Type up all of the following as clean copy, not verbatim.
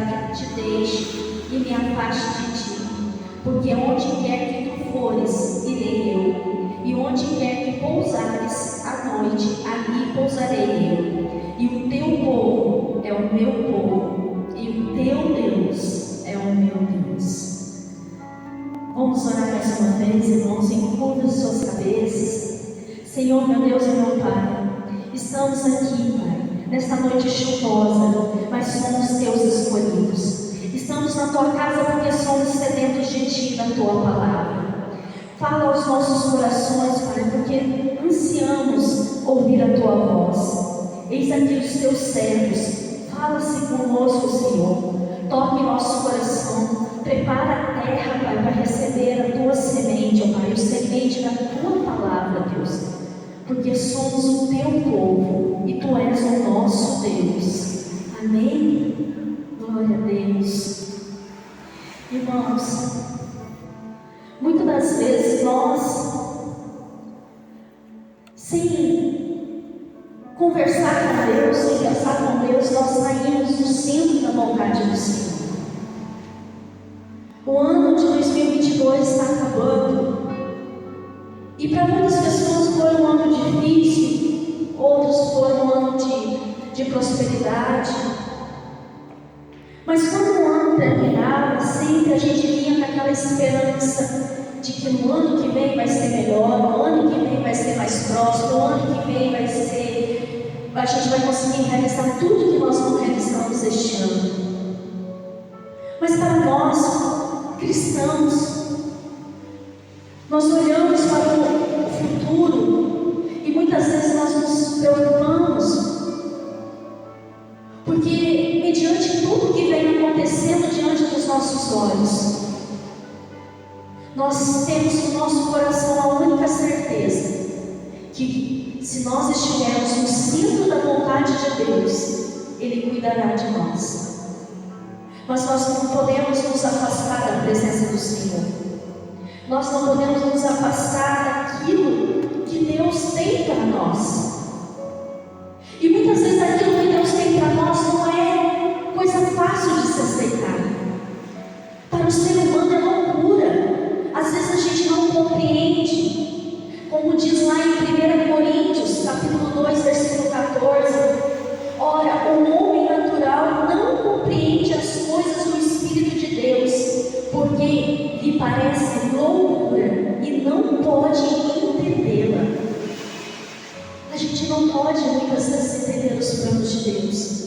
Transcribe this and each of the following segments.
para que te deixe e me afaste de ti. Porque onde quer que tu fores, irei eu, e onde quer que pousares à noite, ali pousarei eu. E o teu povo é o meu povo, e o teu Deus é o meu Deus. Vamos orar mais uma vez, irmãos, encurva suas cabeças. Senhor, meu Deus e meu Pai, estamos aqui, Pai, nesta noite chuvosa, mas somos teus escolhidos. Estamos na tua casa porque somos sedentos de ti, da tua palavra. Fala aos nossos corações, Pai, porque ansiamos ouvir a tua voz. Eis aqui os teus servos, fala-se conosco, Senhor. Toque nosso coração, prepara a terra, Pai, para receber a tua semente, ó Pai, o semente da tua palavra, Deus. Porque somos o teu povo e tu és o nosso Deus. Amém? Glória a Deus. Irmãos, muitas das vezes nós, sem conversar com Deus, sem pensar com Deus, nós saímos do centro da vontade do Senhor. O ano de 2022 está acabando. E para muitas pessoas foi um ano difícil, outros foi um ano de prosperidade. Mas quando o ano terminava, sempre a gente vinha com aquela esperança de que no ano que vem vai ser melhor, no ano que vem vai ser mais próximo, no ano que vem a gente vai conseguir realizar tudo que nós não realizamos este ano. Mas para nós, cristãos, nós olhamos para o futuro e muitas vezes nós nos preocupamos, porque mediante tudo que vem acontecendo diante dos nossos olhos, nós temos no nosso coração a única certeza que se nós estivermos no centro da vontade de Deus, Ele cuidará de nós. Mas nós não podemos nos afastar da presença do Senhor. Nós não podemos nos afastar daquilo que Deus tem para nós. E muitas vezes aquilo que Deus tem para nós não é coisa fácil de se aceitar. Para o ser humano é loucura. Às vezes a gente não compreende. Como diz lá em 1 Coríntios, capítulo 2, versículo 14. Ora, o homem natural não compreende as coisas do Espírito de Deus, porque lhe parece loucura e não pode entendê-la. A gente não pode muitas vezes entender os planos de Deus.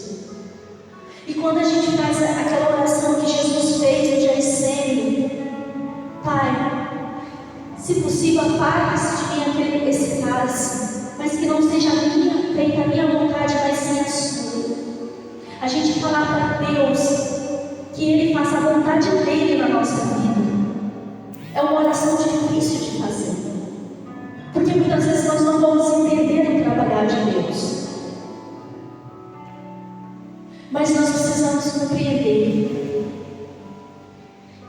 E quando a gente faz aquela oração que Jesus fez no Getsemane, Pai, se possível, apaga-se de mim esse cálice, mas que não seja feita a minha vontade, mas sim a sua. A gente falar para Deus que Ele faça a vontade dEle na nossa vida é uma oração difícil de fazer, porque muitas vezes nós não vamos entender o trabalhar de Deus, mas nós precisamos compreender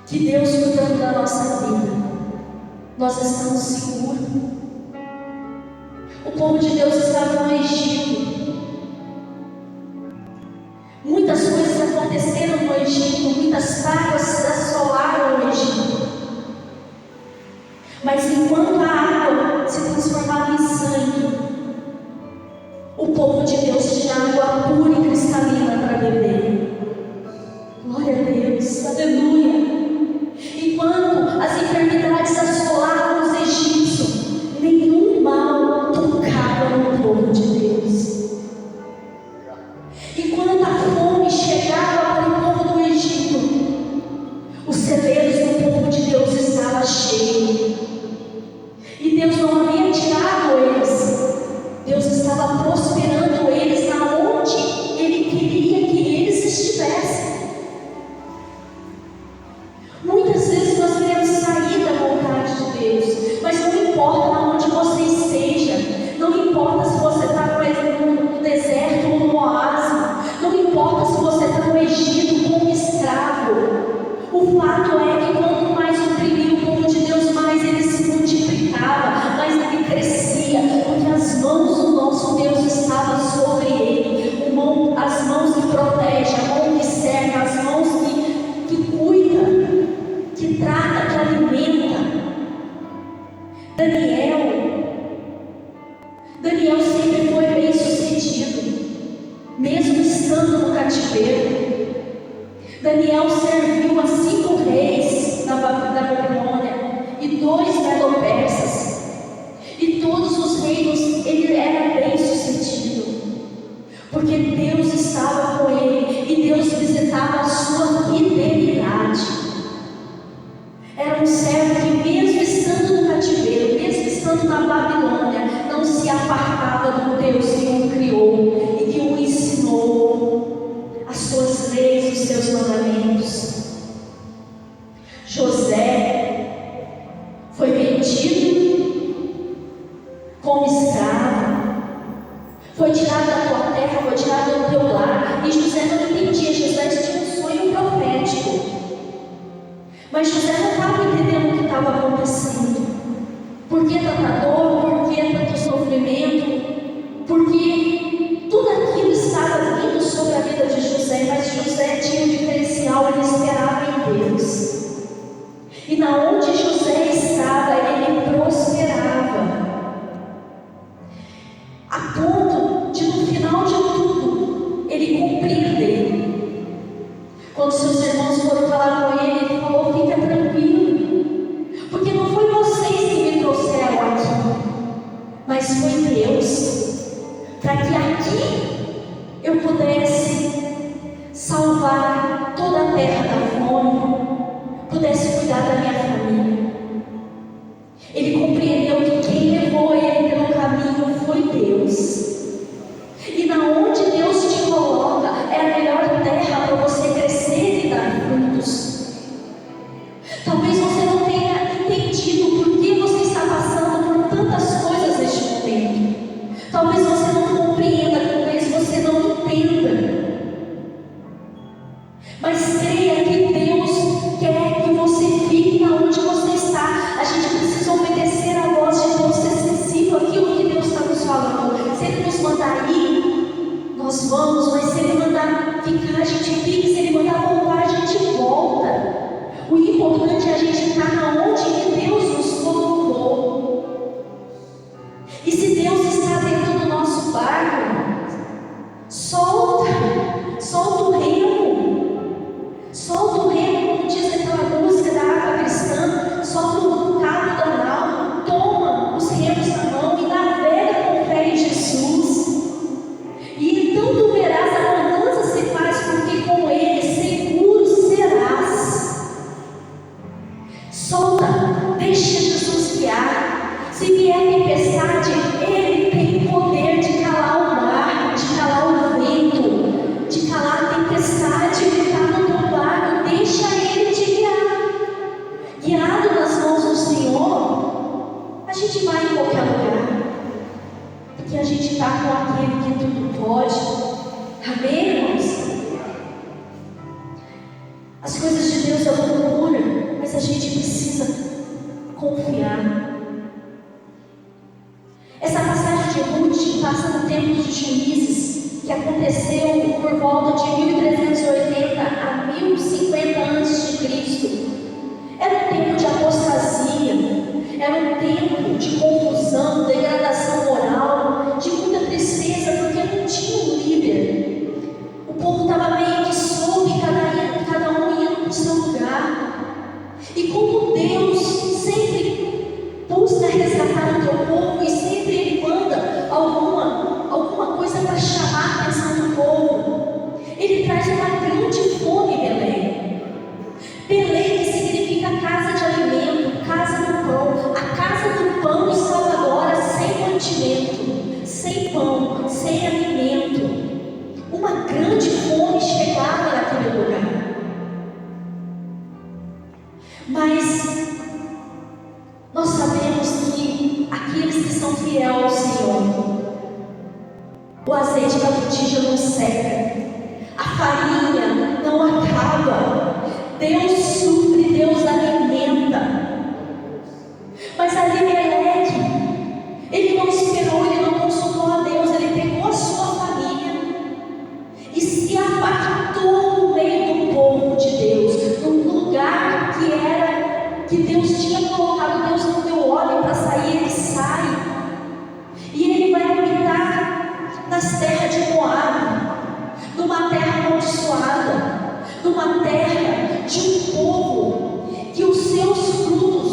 que Deus, cuidando da nossa vida, nós estamos seguros. O povo de Deus estava no Egito. Muitas coisas aconteceram no Egito, muitas pragas assolaram o Egito. Mas enquanto a água se transformava em sangue, o povo de Deus tinha água pura e cristalina para beber. Glória a Deus, aleluia. Enquanto as enfermidades assolavam os egípcios, nenhum mal tocava no povo de Deus. Enquanto a fome chegava para o povo do Egito, os celeiros do povo de Deus estavam cheios. E Deus não havia tirado eles. Deus estava prosperando eles na onde Ele queria que eles estivessem. Muitas vezes nós queremos sair da vontade de Deus, mas não importa onde você esteja, não importa se você está no deserto ou no oásis, não importa se você está no Egito como escravo. O fato é que quanto mais oprimia o povo de Deus, mais ele se multiplicava, mais ele crescia, porque as mãos do nosso Deus estavam sobre ele. As mãos que protegem, a mão que serve, as mãos Daniel serviu a 5 reis da Babilônia e 2 medo-persas, e todos os reinos ele era bem sucedido, porque Deus estava com ele e Deus visitava a sua fidelidade. Era um servo que, mesmo estando no cativeiro, mesmo estando na Babilônia, não se apartava do Deus que o criou e que o ensinou as suas leis, os seus mandamentos. José foi vendido como escravo, foi tirado da tua terra, foi tirado do teu lar, e José não entendia. José tinha um sonho profético, mas José não estava entendendo o que estava acontecendo. Por que tanta dor? Por que tanto sofrimento? Porque tudo aquilo estava vindo sobre a vida de José, mas José tinha um diferencial, ele esperava em Deus. E na onde José estava, ele prosperava, a ponto de, no final de tudo, ele compreender. Quando seus irmãos foram falar com ele, ele falou: fica tranquilo, porque não foi vocês que me trouxeram aqui, mas foi Deus, para que aqui eu pudesse salvar toda a terra da fome, pudesse cuidar da minha família. Ele compreendeu que quem levou ele pelo caminho foi Deus. E na onde Deus te coloca é a melhor terra para você crescer e dar frutos. Talvez você não tenha entendido por que você está passando por tantas coisas neste momento. Talvez você não compreenda, talvez você não entenda. Mas creia que Deus quer que você fique onde você está. A gente precisa obedecer a voz de Deus, ser sensível àquilo que Deus está nos falando. Se Ele nos mandar ir, nós vamos, mas se Ele mandar ficar, a gente fica. Se Ele mandar voltar, a gente volta. O importante é a gente estar na onde que Deus nos colocou. E se Deus está dentro do nosso barco, solta o remo. Solta o remo, como diz aquela música da água cristã. Solta o cabo da nau, toma os remos na mão e navega com fé em Jesus. E então tu verás a bonança se faz, porque com Ele seguro serás. Solta, deixa Jesus guiar. Se vier tempestade, Ele tem poder de calar o mar, de calar o vento, de calar a tempestade. Ele está no teu barco, deixa Ele te guiar. Guiado nas mãos do Senhor, a gente vai em qualquer lugar, porque a gente está com aquele que tudo pode. Amém, irmãos? As coisas de Deus é loucura, mas a gente precisa confiar. Essa passagem de Ruth passa no tempo dos Juízes, que aconteceu por volta de 1380 a 1050 a.C. Era um tempo de apostasia, era um tempo de confusão, degradação moral, de muita tristeza, porque não tinha um líder. O povo estava meio que solto e cada um ia para o seu lugar. E como Deus sempre busca resgatar o teu povo, e sempre Ele manda alguma coisa para chamar a atenção do povo, Ele traz uma grande fome em Belém. Belém, que significa casa de alimento, casa do pão. A casa do pão estava agora sem mantimento, sem pão, sem alimento. Uma grande fome chegava naquele lugar. Mas nós sabemos que aqueles que são fiéis ao Senhor, o azeite da botija não seca, a farinha não acaba. Deus supre, Deus alimenta. Mas Elimelec, ele não esperou, ele não consultou a Deus, ele pegou a sua família e se apartou no meio do povo de Deus, num lugar que Deus tinha colocado. Deus não deu ordem para sair, ele sai. E ele vai habitar nas terras de Moabe, numa terra amaldiçoada, numa numa terra de um povo que os seus frutos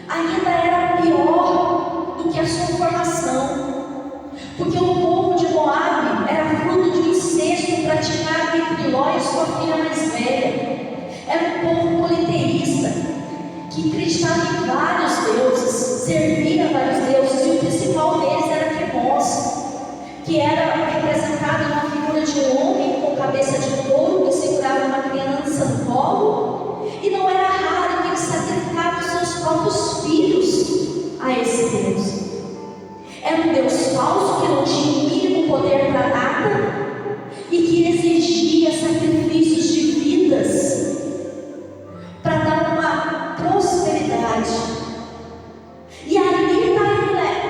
ainda era pior do que a sua formação. Porque o povo de Moabe era fruto de um incesto praticado entre Ló e sua filha mais velha. Era um povo politeísta, que acreditava em vários deuses, servia a vários deuses, e o principal deles era Quemos, que era representado na figura de um homem com cabeça de couro que segurava uma criança no colo, e não era raro que eles sacrificavam seus próprios filhos a esse Deus. Era um Deus falso que não tinha o mínimo poder para nada e que exigia sacrifícios de vidas para dar uma prosperidade. E ali está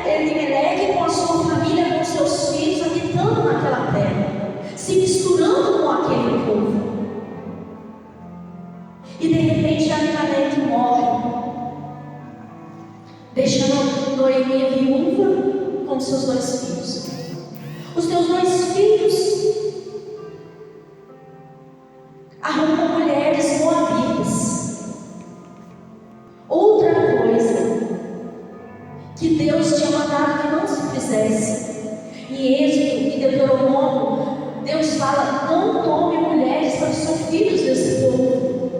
Elimeleque com a sua família, com seus filhos, habitando naquela terra, se misturando com aquele povo. E de repente Elimeleque morre, deixando Noemi viúva com seus 2 filhos. Os teus 2 filhos arrumam mulheres moabitas. Outra coisa que Deus tinha mandado que não se fizesse. Em Êxodo e Deuteronômio, Deus fala: não tome mulheres para ser filhos desse povo.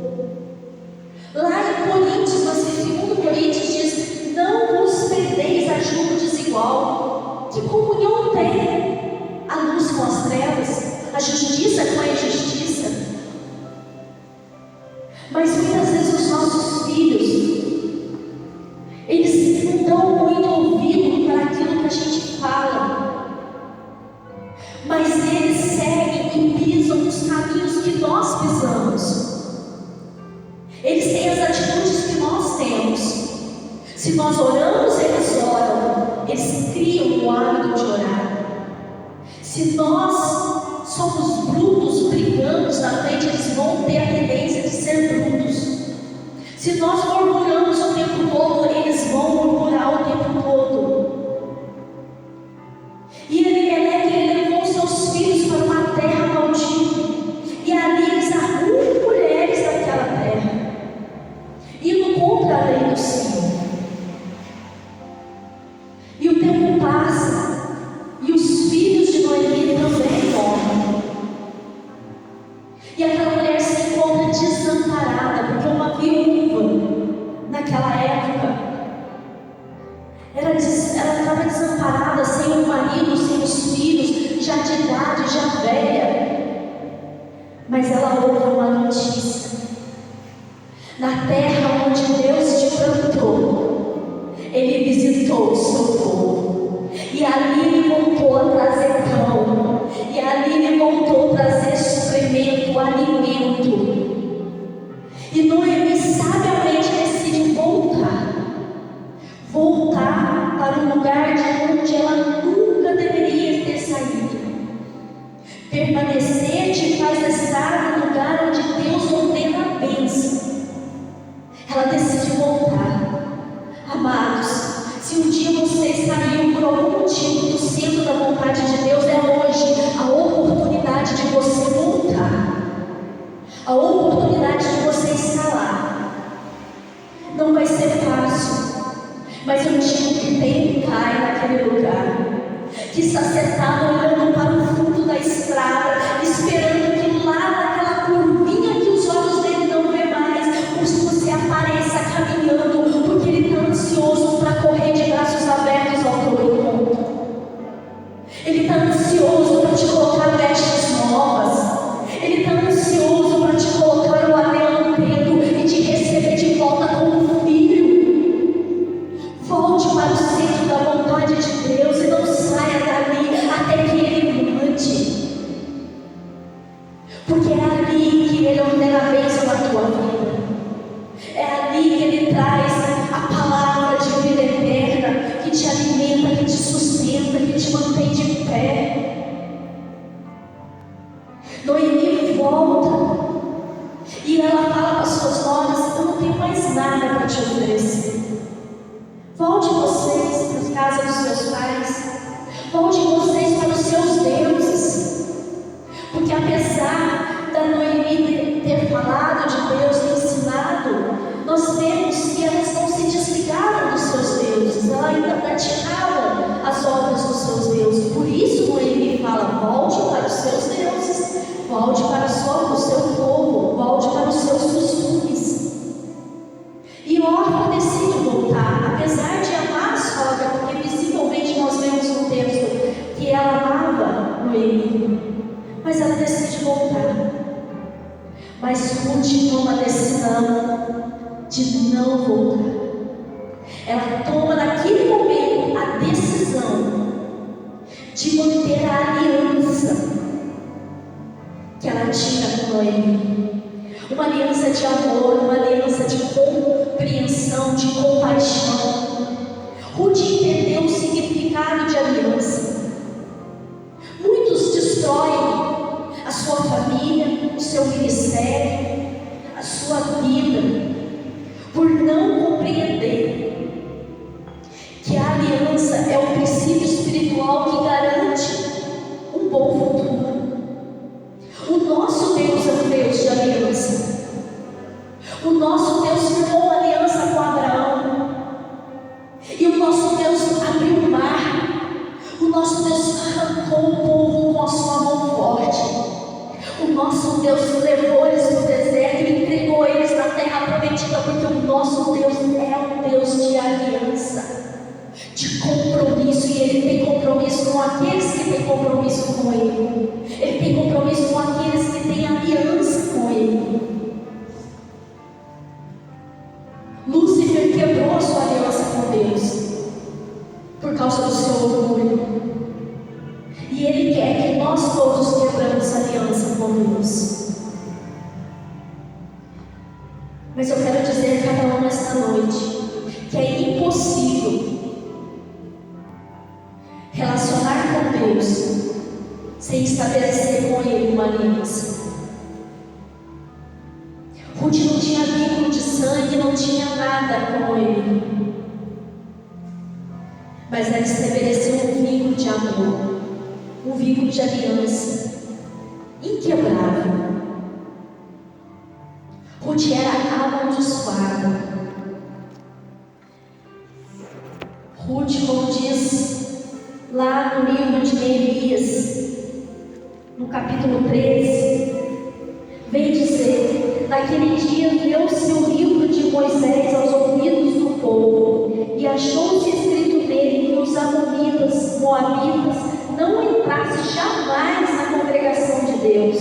Lá em Coríntios, no 2 Coríntios, diz: não vos perdeis a julgo desigual. Que comunhão tem a luz com as trevas, a justiça com a injustiça? Mas muitas vezes os nossos filhos, eles não dão muito ouvido para aquilo que a gente fala, mas eles seguem e pisam nos caminhos que nós pisamos. Eles têm as atitudes que nós temos. Se nós oramos, eles oram. Eles criam o hábito de orar. Se nós somos brutos, brigamos na frente, eles vão ter a tendência de ser brutos. Se nós murmuramos o tempo todo, eles vão murmurar o tempo todo. E Elimeleque levou seus filhos para uma terra maldita, e ali eles arrumam mulheres daquela terra, indo contra a lei do Senhor. E o tempo passa, e os filhos de Noemi também morrem. E aquela mulher se encontra desamparada, porque uma viúva, naquela época, ela estava desamparada, sem o marido, sem os filhos, já de idade, já velha. Mas ela ouve uma notícia: na terra onde Deus te plantou, Ele visitou o seu povo, e ali Ele voltou a trazer pão, e ali Ele voltou a trazer suprimento, alimento. E Noemi sabiamente decide voltar para um lugar de onde ela nunca deveria ter saído. Permanecer te faz estar no lugar onde Deus ordena a bênção. Ela decide voltar. Amados, se um dia você saiu por algum motivo do centro da vontade de Deus, é hoje a oportunidade de você voltar. A oportunidade de você escalar. Não vai ser fácil, mas eu digo que tem um pai naquele lugar que está sentado olhando para o fundo da estrada, esperando que lá naquela curvinha que os olhos dele não vê mais, você apareça caminhando, porque ele está ansioso para correr de braços abertos ao teu encontro. Ele está ansioso para te colocar vestes novas. Ele está ansioso para te colocar o anel no dedo e te receber de volta como um filho. Volte para o centro da vontade de Deus e não saia dali até que Ele mande. Porque é ali que Ele ordena a bênção na tua vida. É ali que Ele traz a palavra de vida eterna, que te alimenta, que te sustenta, que te mantém de pé. Noemi volta e ela fala para as suas noras: eu não tenho mais nada para te oferecer. Volte vocês para as casas dos seus pais. Volte vocês para os seus deuses. Porque apesar da Noemi as obras dos seus deuses. Por isso Noemi fala: volte para os seus deuses, volte para o seu povo, volte para os seus costumes. E Orfa decide voltar, apesar de amar a sogra, porque visivelmente nós vemos no texto que ela amava Noemi, mas ela decide voltar. Mas Ruth toma a decisão de não voltar. Ela toma naquele momento a decisão de manter a aliança que ela tinha com Noemi. Uma aliança de amor, uma aliança de compreensão, de compaixão. Ruth entendeu o significado de aliança. Muitos destroem a sua família, o seu ministério, a sua vida, por não compreender que a aliança é um princípio espiritual que garante um bom futuro. O nosso Deus é um Deus de aliança. O nosso Deus firmou uma aliança com Abraão. E o nosso Deus abriu o mar. O nosso Deus arrancou o povo com a sua mão forte. O nosso Deus levou eles no deserto e entregou eles na terra prometida, porque o nosso Deus é um Deus de aliança, de compromisso, e Ele tem compromisso com aqueles que têm compromisso com Ele. Ele tem compromisso com aqueles que têm aliança com Ele. Lúcifer quebrou a sua aliança com Deus por causa do seu orgulho, e Ele quer que nós todos quebramos a aliança com Deus. Mas eu quero dizer a cada um nesta noite que é impossível relacionar com Deus sem estabelecer com Ele uma aliança. Ruth não tinha vínculo de sangue, não tinha nada com Ele, mas ela estabeleceu um vínculo de amor, um vínculo de aliança inquebrável. Ruth era amaldiçoada. Ruth, como diz lá no livro de Neemias, no capítulo 13, vem dizer: naquele dia deu-se o livro de Moisés aos ouvidos do povo, e achou-se escrito nele que os amonitas, moabitas, não entrassem jamais na congregação de Deus,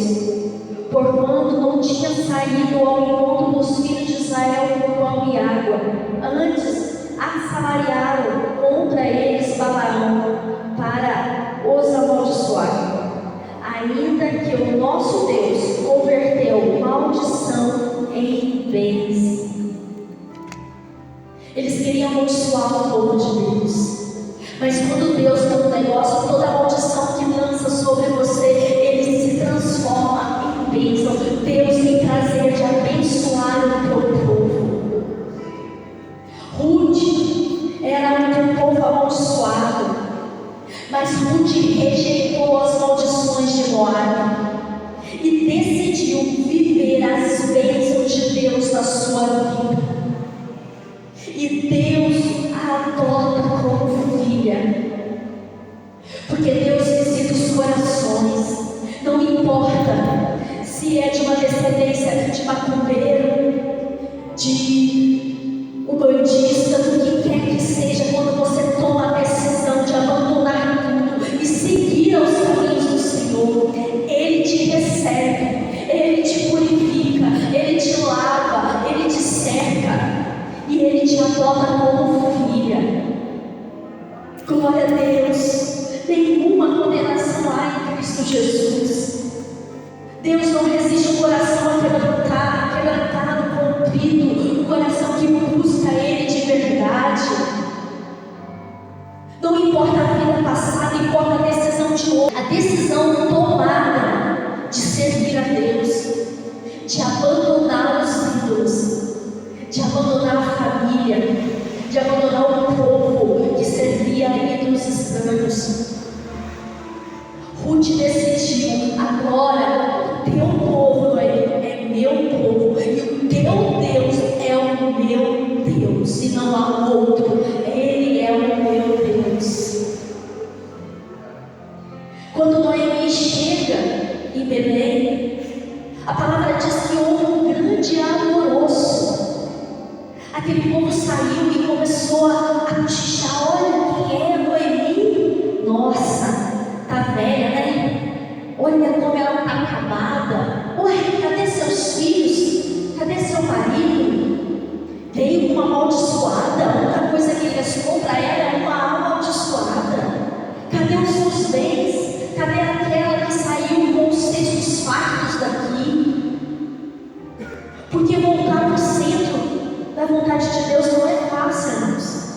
porquanto não tinha saído ao encontro dos filhos de Israel com pão e água, antes assalariaram contra eles Balaão para os amaldiçoar, ainda que o nosso Deus converteu maldição em bens. Eles queriam amaldiçoar o povo de Deus, mas quando Deus tem um negócio, toda maldição que lança sobre você, ele se transforma em bênção. Deus tem prazer de abençoar o teu povo. Ruth era um povo amaldiçoado, mas Ruth rejeitou as maldições de Moabe e decidiu viver as bênçãos de Deus na sua vida. E Deus a adota como filha, porque Deus visita os corações. Não importa se é de uma descendência de macumbeiro, de umbandista, do que quer que seja. Quando você toma a decisão de abandonar tudo e seguir aos caminhos do Senhor, Ele te recebe, Ele te purifica, Ele te lava, Ele te cerca e Ele te adota como filha. Glória a Deus. Nenhuma condenação há em Cristo Jesus. Deus não resiste um coração quebrantado, contrito, um coração que busca Ele de verdade. Não importa a vida passada, importa a decisão de hoje, a decisão tomada de servir a Deus, de abandonar os ídolos, de abandonar a família, de abandonar o povo que servia a ídolos estranhos. Ruth decidiu: agora o teu povo é meu povo, e o teu Deus é o meu Deus, e não há outro. Ele é o meu Deus. amaldiçoada, a única coisa que restou para ela é uma alma amaldiçoada. Cadê os seus bens? Cadê aquela que saiu com os cestos fartos daqui? Porque voltar para o centro da vontade de Deus não é fácil, irmãos.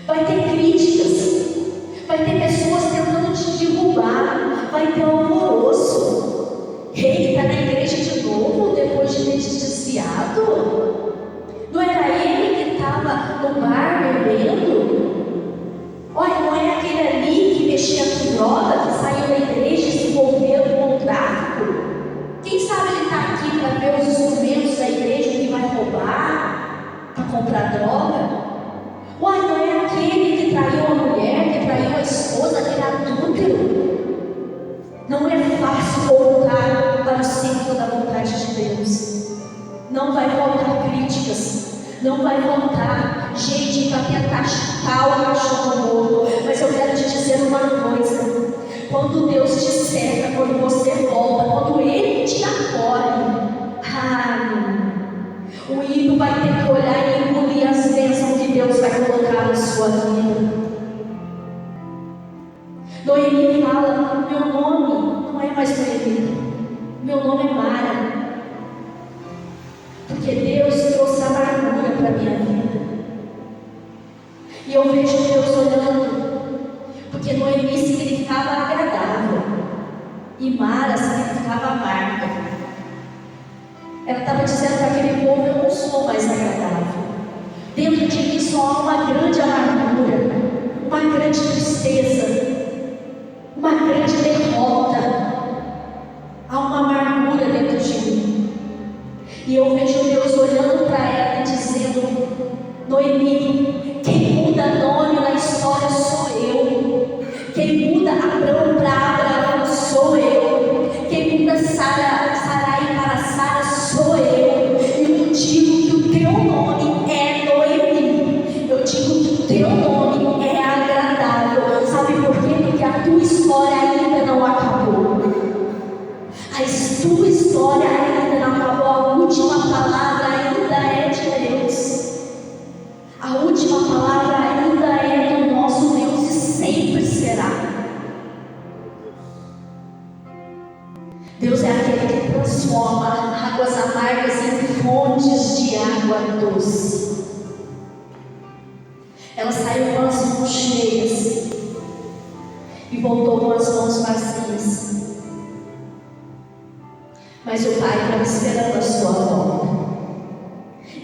Vai ter críticas, vai ter pessoas tentando te derrubar, vai ter alvoroço. Ele está na igreja de novo depois de ter te desviado? Não era ele que estava no bar bebendo? Olha, não é aquele ali que mexia com droga, que saiu da igreja e se envolveu com o tráfico? Quem sabe ele está aqui para ver os instrumentos da igreja que vai roubar, para comprar droga? Uai, não é aquele que traiu a mulher, que traiu a esposa, aquele adúltero? Não é fácil voltar para o centro da vontade de Deus. Não vai faltar críticas, não vai faltar gente para tentar chutar o cachorro morto. Mas eu quero te dizer uma coisa: quando Deus te cerca, quando você volta, quando Ele te acolhe, o ímpio vai ter que olhar e engolir as bênçãos que Deus vai colocar na sua vida. Noemi fala: meu nome não é mais Noemi, meu nome é Mara. Porque Deus trouxe amargura para a minha vida. E eu vejo Deus olhando, porque Noemi significava agradável e Mara significava amarga. Ela estava dizendo para aquele povo: eu não sou mais agradável. Dentro de mim só há uma grande amargura, uma grande tristeza, uma grande derrota. Há uma amargura dentro de mim. E eu vejo Deus olhando para ela e dizendo: Noemi, quem muda nome na história sou eu. Quem muda Abrão para Abraão sou eu. Quem muda Sarai para Sara sou eu. E eu digo que o teu nome é Noemi. Eu digo que o teu nome é agradável. Sabe por quê? Porque a tua história ainda não acabou. A tua história ainda não acabou. A última palavra ainda é de Deus. A última palavra ainda é do nosso Deus e sempre será. Deus é aquele que transforma águas amargas em fontes de água doce. Ela saiu com as mãos cheias e voltou com as mãos vazias. Mas o Pai estava esperando a sua volta.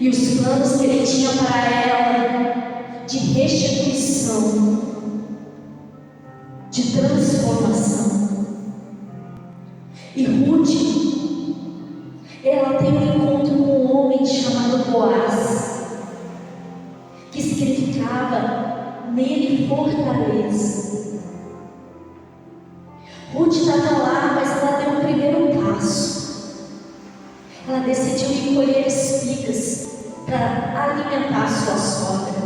E os planos que Ele tinha para ela, de restituição, de transformação. E Ruth, ela tem um encontro com um homem chamado Boaz, que significava nele fortaleza. Ruth estava lá, mas ela deu o primeiro passo. Ela decidiu ir colher espigas para alimentar a sua sogra.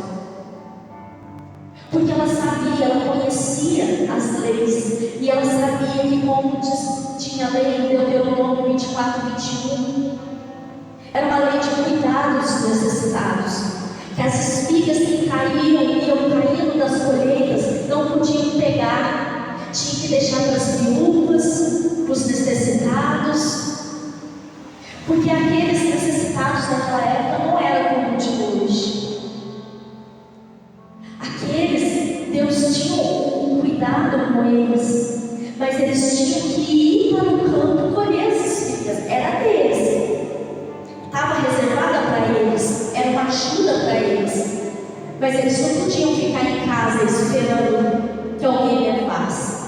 Porque ela sabia, ela conhecia as leis. E ela sabia que, como tinha a lei em Deuteronômio 24, 21, era uma lei de cuidar dos necessitados. Que as espigas que caíam, iam caindo das colheitas, não podiam pegar. Tinha que deixar para as viúvas, para os necessitados. Porque aqueles necessitados naquela época não eram como de hoje. Aqueles, Deus tinha um cuidado com eles, mas eles tinham que ir para o campo colher as espigas. Era deles, estava reservada para eles, era uma ajuda para eles. Mas eles não podiam ficar em casa esperando que alguém levasse.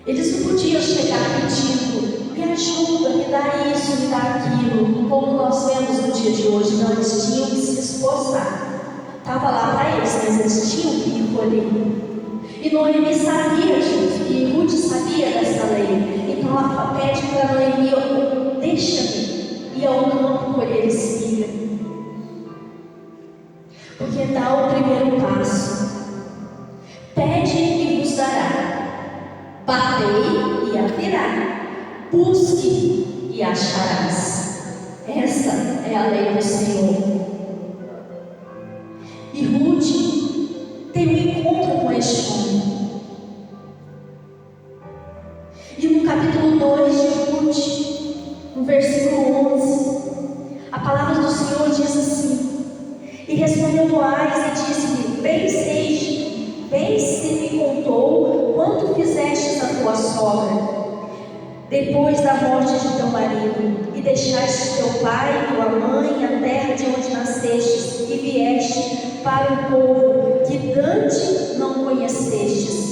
Eles não podiam chegar pedindo: me ajuda, me dá isso, me dá aquilo, como nós vemos no dia de hoje. Não, eles tinham que se esforçar. Estava lá para eles, mas eles tinham que ir colher. E Noemi sabia disso, e Ruth sabia dessa lei. Então ela pede para Noemi: deixa-me ir ao campo colher espiga. Porque dá o primeiro passo. Pede e vos dará. Batei e abrirá. Busque e acharás. Essa é a lei do Senhor. versículo 11, a palavra do Senhor diz assim: e respondeu Boaz e disse-lhe: bem se me contou quanto fizestes a tua sogra, depois da morte de teu marido, e deixaste teu pai, tua mãe, a terra de onde nascestes, e vieste para um povo que dante não conhecestes.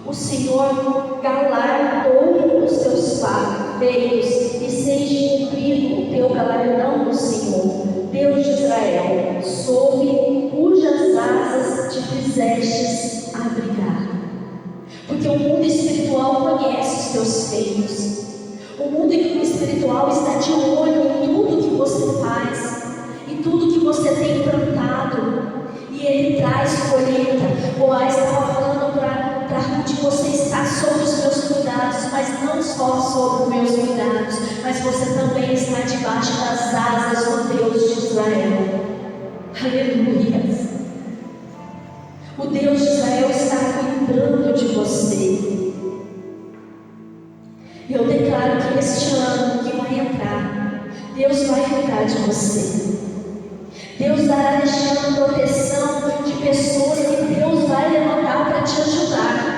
O Senhor galardou os teus feitos, e seja cumprido o teu galardão do Senhor, Deus de Israel, sob cujas asas te fizestes abrigar. Porque o mundo espiritual conhece os teus feitos. O mundo espiritual está de olho em tudo que você faz, em tudo que você tem plantado, e ele traz colheita. Boaz estava falando para Ruth: você está sob os meus cuidados, mas não só sob os meus cuidados, mas você também está debaixo das asas do Deus de Israel. Aleluia! O Deus de Israel está cuidando de você. E eu declaro que este ano que vai entrar, Deus vai cuidar de você. Deus dará este ano proteção de pessoas que Deus vai levantar para te ajudar.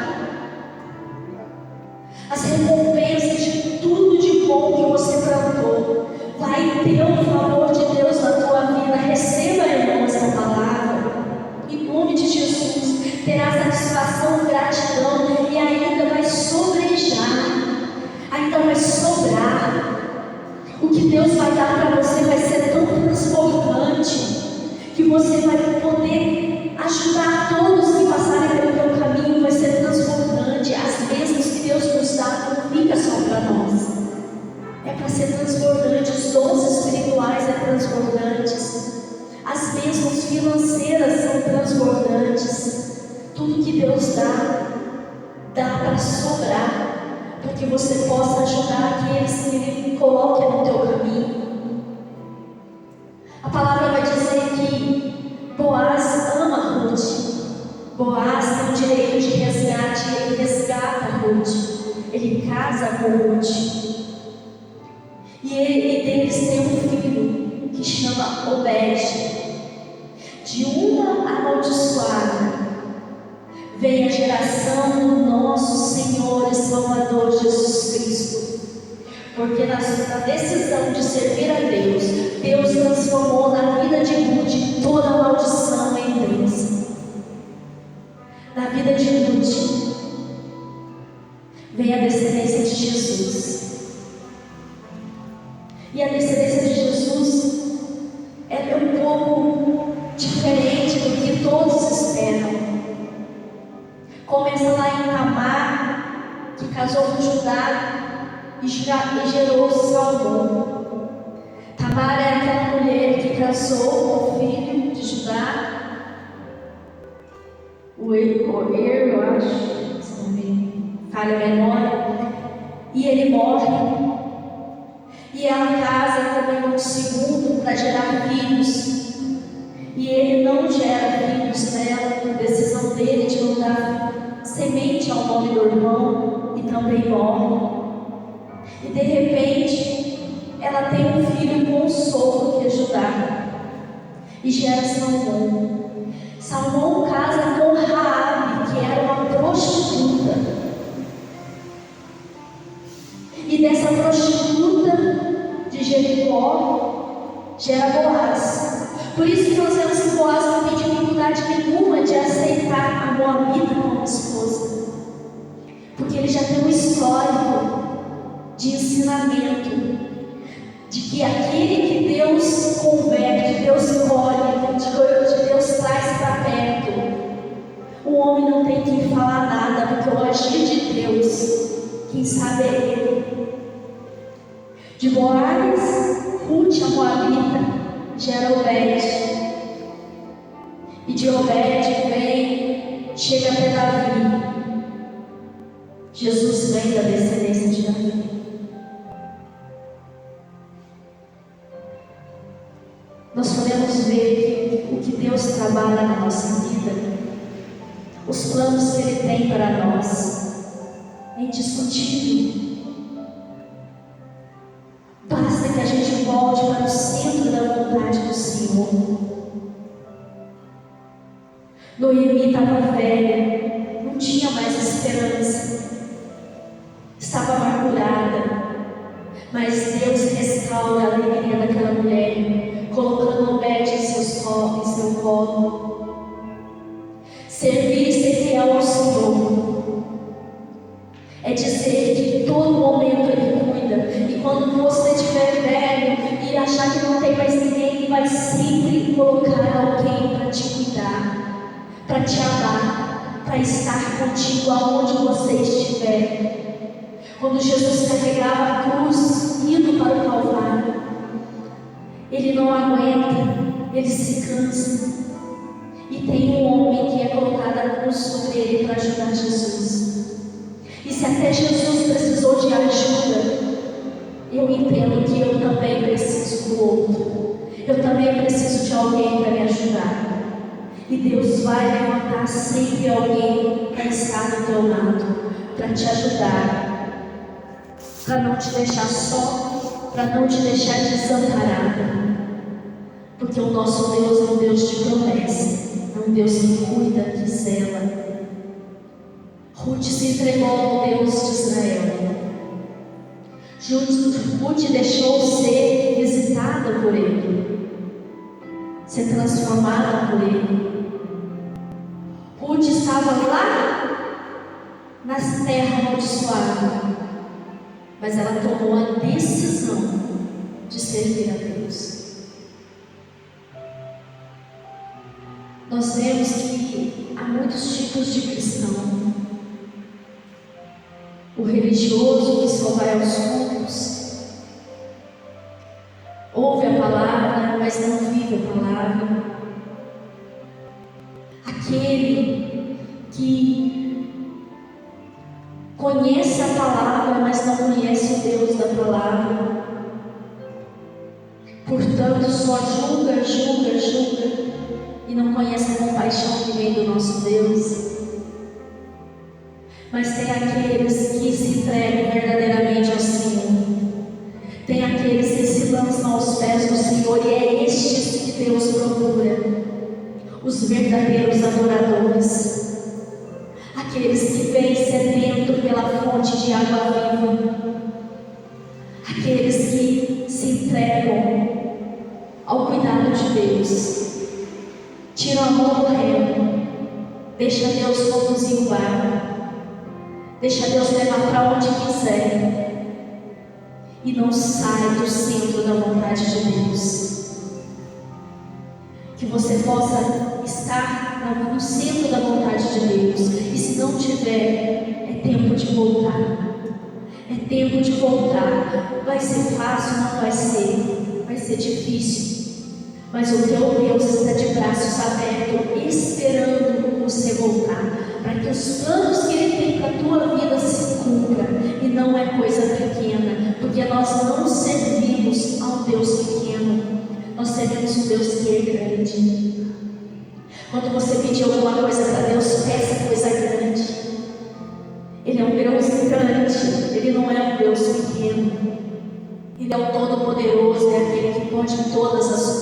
As recompensas de tudo de bom que você plantou, vai ter o favor de Deus na tua vida. Receba, irmão, essa palavra. Em nome de Jesus, terá satisfação, gratidão, e ainda vai sobrejar, ainda vai sobrar. O que Deus vai dar para você vai ser tão transbordante, que você vai poder ajudar todos que passarem pelo teu caminho. Vai ser transbordante. As bênçãos que Deus nos dá não fica só para nós, é para ser transbordante. Os dons espirituais são transbordantes, as bênçãos financeiras são transbordantes. Tudo que Deus dá para sobrar, para que você possa ajudar aqueles que Ele coloque no teu caminho. A palavra vai dizer que Boaz ama Ruth. Boaz tem o direito de resgate, ele resgata Ruth, ele casa com Ruth. E deles tem um filho que chama Obed. De uma amaldiçoada vem a geração do nosso Senhor e Salvador Jesus Cristo. Porque na decisão de servir a Deus, Deus transformou na vida de Ruth toda a maldição em bênção. Na vida de Ruth vem a descendência de Jesus. E a descendência de Jesus é um pouco diferente do que todos esperam. Começa lá em Tamar, que casou com Judá e gerou Salmão. Tamar é aquela mulher que casou com o filho de Judá, o eu acho, se não me falha a memória, e ele morre. E ela casa também um segundo para gerar filhos, e ele não gera filhos nela, por decisão dele de não dar semente ao nome do irmão, e também morre. E de repente ela tem um filho com um sogro, que é Judá, e gera Salmão. Salmão casa com Raabe, que era uma prostituta, e dessa prostituta de Jericó gera Boaz. Por isso que nós vemos que Boaz não tem dificuldade nenhuma de aceitar a Moabita como esposa, porque ele já tem um histórico de ensinamento de que aquele que Deus converte, Deus escolhe, de Deus traz para perto, o homem não tem que falar nada, porque o agir de Deus, quem sabe é Ele. De Boaz, Ruth, a Moabita, gera Obed, e de Obed chega até Davi. Jesus vem da descendência de Davi. Nós podemos ver o que Deus trabalha na nossa vida, os planos que Ele tem para nós, é indiscutível. volte para o centro da vontade do Senhor. Noemi estava velha, não tinha mais esperança, estava amargurada, mas Deus restaura a alegria daquela mulher, colocando Obed em seu colo. Servir e ser fiel ao Senhor é dizer que todo momento Ele cuida, e quando você estiver velho e achar que não tem mais ninguém, Ele vai sempre colocar alguém para te cuidar, para te amar, para estar contigo aonde você estiver. Quando Jesus carregava a cruz, indo para o Calvário, Ele não aguenta, Ele se cansa. E tem um homem que é colocado a cruz sobre Ele para ajudar Jesus. E se até Jesus precisou de ajuda, eu entendo que eu também preciso do outro. Eu também preciso de alguém para me ajudar. E Deus vai levantar sempre alguém para estar do teu lado, para te ajudar, para não te deixar só, para não te deixar desamparada. Porque o nosso Deus é um Deus de promessa, é um Deus que cuida, que zela. Ruth se entregou ao Deus de Israel. Ruth deixou ser visitada por Ele, ser transformada por Ele. Ruth estava lá nas terras amaldiçoadas, mas ela tomou a decisão de servir a Deus. Nós vemos que há muitos tipos de cristão. O religioso que só vai aos cultos, ouve a palavra, mas não vive a palavra. Aquele que conhece a palavra, mas não conhece o Deus da palavra. Portanto, só julga e não conhece a compaixão que vem do nosso Deus. Mas tem aqueles que se entregam verdadeiramente ao Senhor. Tem aqueles que se lançam aos pés do Senhor, e é estes que Deus procura, os verdadeiros adoradores, aqueles que vêm sedento pela fonte de água viva, aqueles que se entregam ao cuidado de Deus, tiram a mão do remo, deixa Deus conduzir o barco, deixa Deus levar para onde quiser, e não sai do centro da vontade de Deus. Que você possa estar no centro da vontade de Deus, e se não tiver, é tempo de voltar. É tempo de voltar. Vai ser fácil? Não vai ser. Vai ser difícil. Mas o teu Deus está de braços abertos, esperando você voltar, para que os planos que Ele tem para a tua vida se cumpram. E não é coisa pequena, porque nós não servimos a um Deus pequeno, nós servimos um Deus que é grande. Quando você pedir alguma coisa para Deus, peça coisa grande. Ele é um Deus grande, Ele não é um Deus pequeno. Ele é o Todo-Poderoso, é aquele que pode todas as